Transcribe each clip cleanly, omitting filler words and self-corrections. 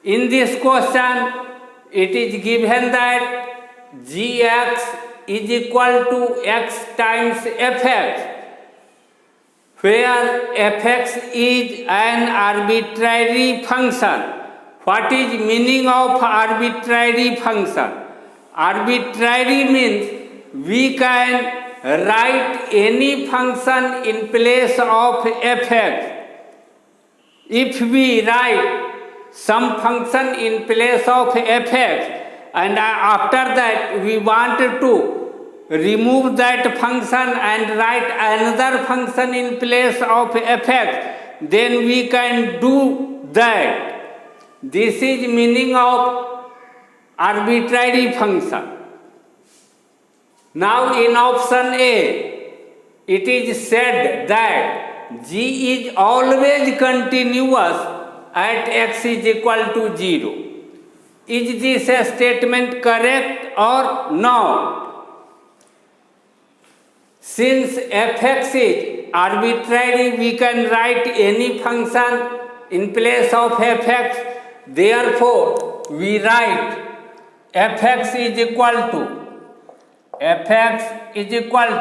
In this question, it is given that gx is equal to x times fx, where fx is an arbitrary function. What is meaning of arbitrary function? Arbitrary means we can write any function in place of fx. If we write some function in place of fx and after that we want to remove that function and write another function in place of fx, then we can do that. This is meaning of arbitrary function. Now in option A, it is said that g is always continuous at x is equal to 0. Is this a statement correct or not? Since fx is arbitrary, we can write any function in place of fx. Therefore, we write fx is equal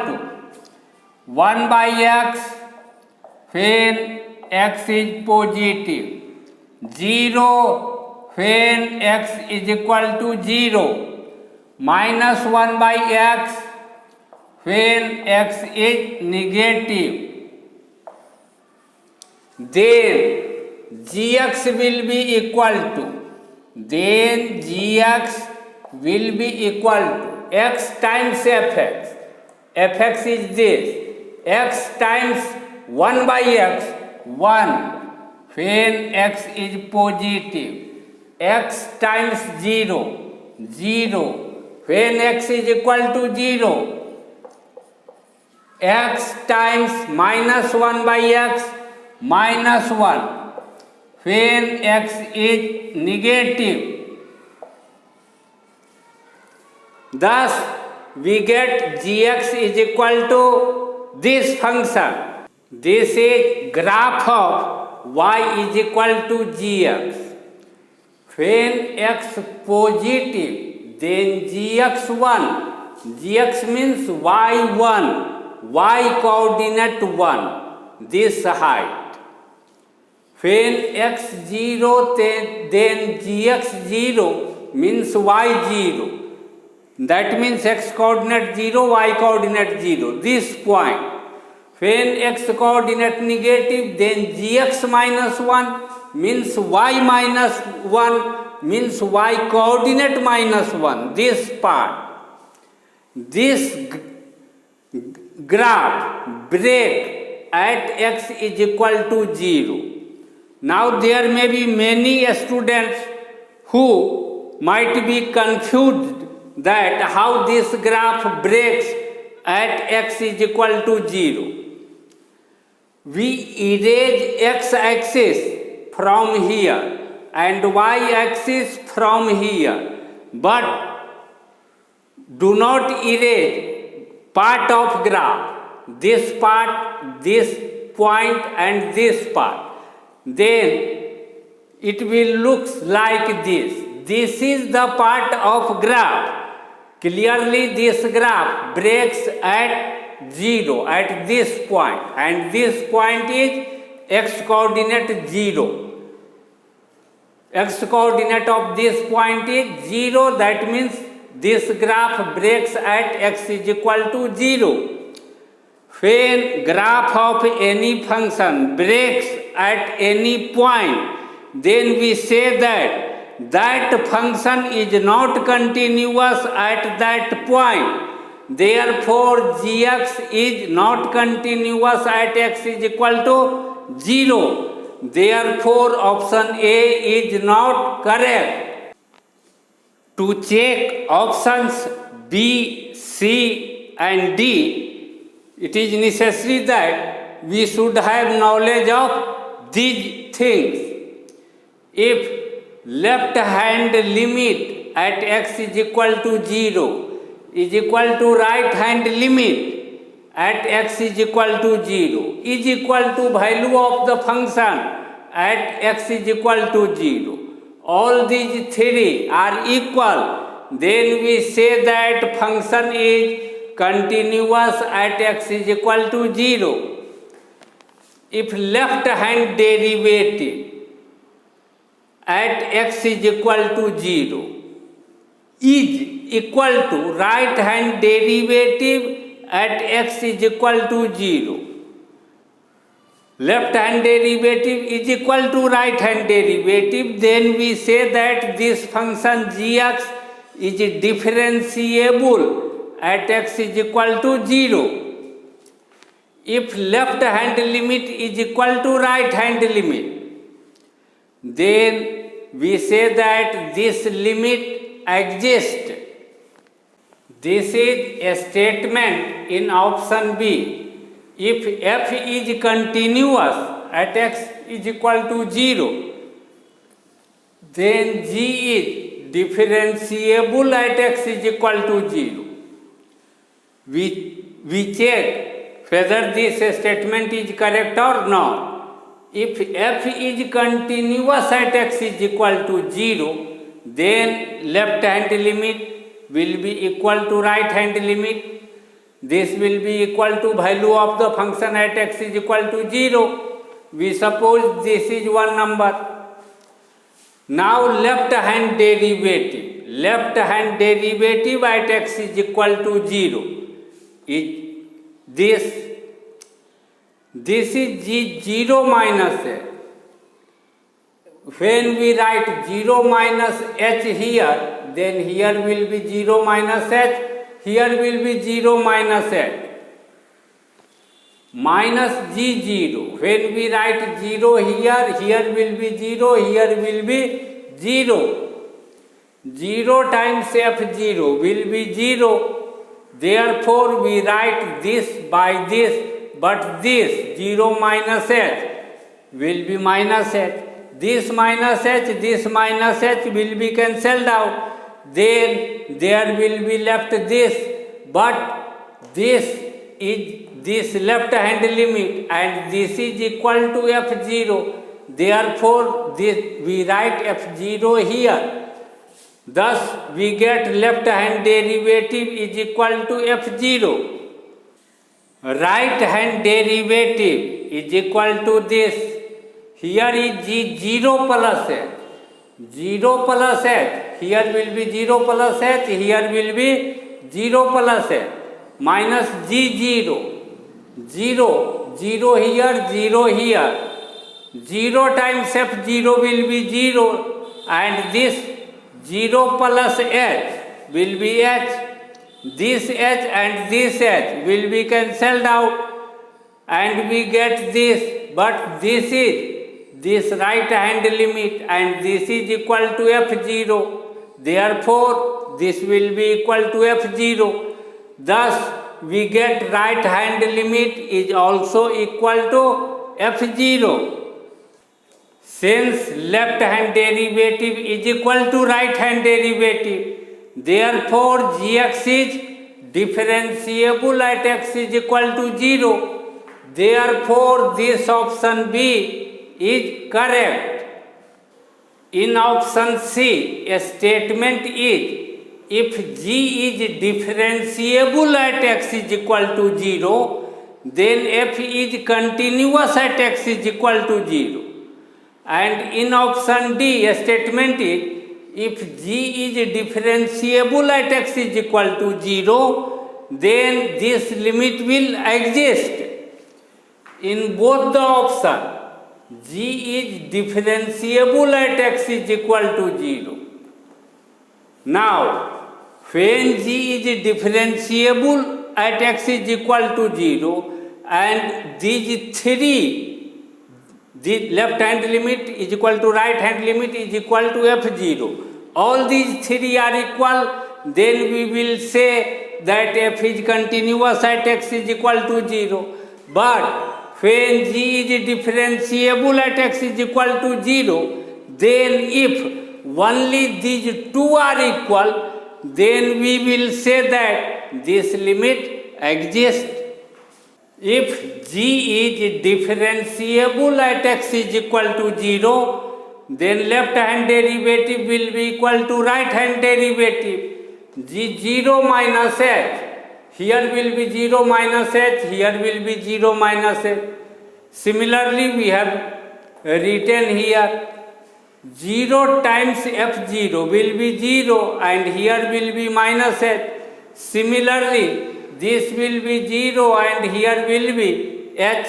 to 1 by x when x is positive, 0 when x is equal to 0, minus 1 by x when x is negative. Then gx will be equal to x times fx. Fx is this, x times 1 by x, 1 when x is positive, x times 0, 0 when x is equal to 0, x times minus 1 by x, minus 1 when x is negative. Thus, we get gx is equal to this function. This is graph of y is equal to gx. When x positive, then gx1. Gx means y1, y coordinate 1, this height. When x0, then gx0 means y0. That means x coordinate 0, y coordinate 0, this point. When x coordinate negative, then gx minus 1 means y minus 1 means y coordinate minus 1, this part. This graph break at x is equal to 0. Now there may be many students who might be confused that how this graph breaks at x is equal to 0. We erase x-axis from here and y-axis from here, but do not erase part of graph, this part, this point and this part. Then it will look like this. This is the part of graph. Clearly this graph breaks at 0 at this point, and this point is x coordinate 0. X coordinate of this point is 0, that means this graph breaks at x is equal to 0. When graph of any function breaks at any point, then we say that that function is not continuous at that point. Therefore, gx is not continuous at x is equal to 0. Therefore, option A is not correct. To check options B, C and D, it is necessary that we should have knowledge of these things. If left hand limit at x is equal to 0 is equal to right hand limit at x is equal to 0 is equal to value of the function at x is equal to 0, all these three are equal, then we say that function is continuous at x is equal to 0. If left hand derivative at x is equal to 0 is equal to right hand derivative at x is equal to 0, left hand derivative is equal to right hand derivative, then we say that this function gx is differentiable at x is equal to 0. If left hand limit is equal to right hand limit, then we say that this limit exists. This is a statement in option B. If f is continuous at x is equal to 0, then g is differentiable at x is equal to 0. We check whether this statement is correct or not. If f is continuous at x is equal to 0, then left hand limit will be equal to right hand limit. This will be equal to value of the function at x is equal to 0. We suppose this is one number. Now left hand derivative at x is equal to 0 is this is g0 minus h. When we write 0 minus h here, then here will be 0 minus h, here will be 0 minus h. Minus g0. When we write 0 here, here will be 0, here will be 0. 0 times f0 will be 0. Therefore, we write this by this, but this 0 minus h will be minus h. This minus h will be cancelled out. Then there will be left this, but this is this left hand limit and this is equal to f0. Therefore, this we write f0 here. Thus, we get left hand derivative is equal to f0. Right hand derivative is equal to this. Here is g0 plus h. 0 plus h. Here will be 0 plus h. Here will be 0 plus h. Minus g0. 0. 0 here, 0 here. 0 times f0 will be 0. And this 0 plus h will be h. This h and this h will be cancelled out. And we get this. But this is this right hand limit and this is equal to f0. Therefore, this will be equal to f0. Thus, we get right hand limit is also equal to f0. Since left hand derivative is equal to right hand derivative, therefore gx is differentiable at x is equal to 0. Therefore, this option B is correct. In option C, a statement is if g is differentiable at x is equal to 0, then f is continuous at x is equal to 0. And in option D, a statement is if g is differentiable at x is equal to 0, then this limit will exist. In both the options, g is differentiable at x is equal to 0. Now, when g is differentiable at x is equal to 0 and these three, the left hand limit is equal to right hand limit is equal to f0. All these three are equal, then we will say that f is continuous at x is equal to 0. But when g is differentiable at x is equal to 0, then if only these two are equal, then we will say that this limit exists. If g is differentiable at x is equal to 0, then left hand derivative will be equal to right hand derivative. 0 minus h, here will be 0 minus h, here will be 0 minus h. Similarly, we have written here 0 times f0 will be 0 and here will be minus h. Similarly, this will be 0 and here will be h.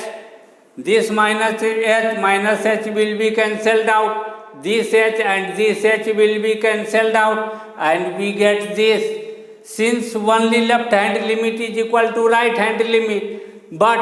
This minus h will be cancelled out. This h and this h will be cancelled out and we get this. Since only left hand limit is equal to right hand limit, but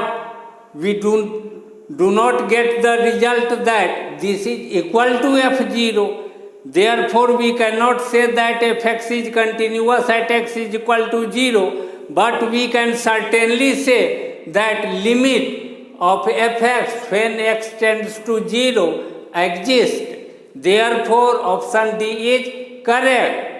we do not get the result that this is equal to f0. Therefore, we cannot say that fx is continuous at x is equal to 0, but we can certainly say that limit of fx when x tends to 0 exists. Therefore, option D is correct.